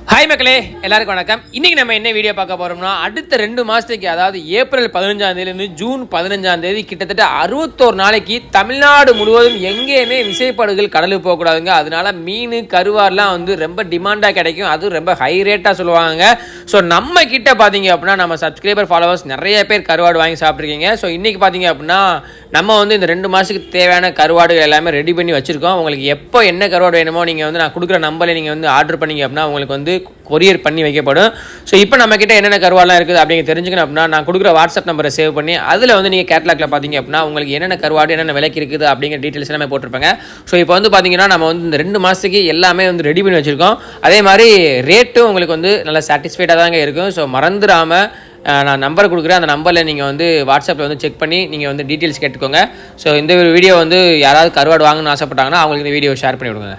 Hi மக்களே, எல்லாருக்கும் வணக்கம். இன்றைக்கி நம்ம என்ன வீடியோ பார்க்க போகிறோம்னா, அடுத்த 2 மாதத்துக்கு, அதாவது ஏப்ரல் 15ஆம் ஜூன் 15ஆம் கிட்டத்தட்ட 61 நாளைக்கு தமிழ்நாடு முழுவதும் எங்கேயுமே விசைப்படுகள் கடலுக்கு போகக்கூடாதுங்க. அதனால மீன் கருவாரெலாம் வந்து ரொம்ப டிமாண்டாக கிடைக்கும், அதுவும் ரொம்ப ஹை ரேட்டாக சொல்லுவாங்க. ஸோ நம்ம கிட்ட பார்த்தீங்க அப்படின்னா நம்ம சப்ஸ்கிரைபர் ஃபாலோவர்ஸ் நிறைய பேர் கருவாடு வாங்கி சாப்பிட்ருக்கீங்க. ஸோ இன்றைக்கி பார்த்தீங்க அப்படின்னா நம்ம வந்து இந்த 2 மாதத்துக்கு தேவையான கருவாடுகள் எல்லாமே ரெடி பண்ணி வச்சுருக்கோம். உங்களுக்கு எப்போ என்ன கருவாடு வேணுமோ நீங்கள் வந்து நான் கொடுக்குற நம்பரில் நீங்கள் வந்து ஆர்டர் பண்ணிங்க அப்படின்னா உங்களுக்கு வந்து கொரியர் பண்ணி வைக்கப்படும். ஸோ இப்போ நம்மக்கிட்ட என்னென்ன கருவாடெலாம் இருக்குது அப்படிங்க தெரிஞ்சுக்கணும் அப்படின்னா நான் கொடுக்குற வாட்ஸ்அப் நம்பரை சேவ் பண்ணி அதில் வந்து நீங்கள் கேட்லாக்ல பார்த்தீங்க அப்படின்னா உங்களுக்கு என்னென்ன கருவாடு என்னென்ன விலைக்கு இருக்குது அப்படிங்கிற டீட்டெயில்ஸ் எல்லாமே போட்டிருப்பாங்க. ஸோ இப்போ வந்து பார்த்தீங்கன்னா நம்ம வந்து இந்த 2 மாதத்துக்கு எல்லாமே வந்து ரெடி பண்ணி வச்சுருக்கோம். அதே மாதிரி ரேட்டும் உங்களுக்கு வந்து நல்லா சாட்டிஸ்ஃபைடாக தாங்க இருக்கும். ஸோ மறந்துடாமல் நான் நம்பர் கொடுக்குறேன், அந்த நம்பரில் நீங்கள் வந்து வாட்ஸ்அப்பில் வந்து செக் பண்ணி நீங்கள் வந்து டீட்டெயில்ஸ் கேட்டுக்கோங்க. ஸோ இந்த வீடியோ வந்து யாராவது கருவாடு வாங்கணும்னு ஆசைப்பட்டாங்கன்னா அவங்களுக்கு இந்த வீடியோ ஷேர் பண்ணி விடுங்க.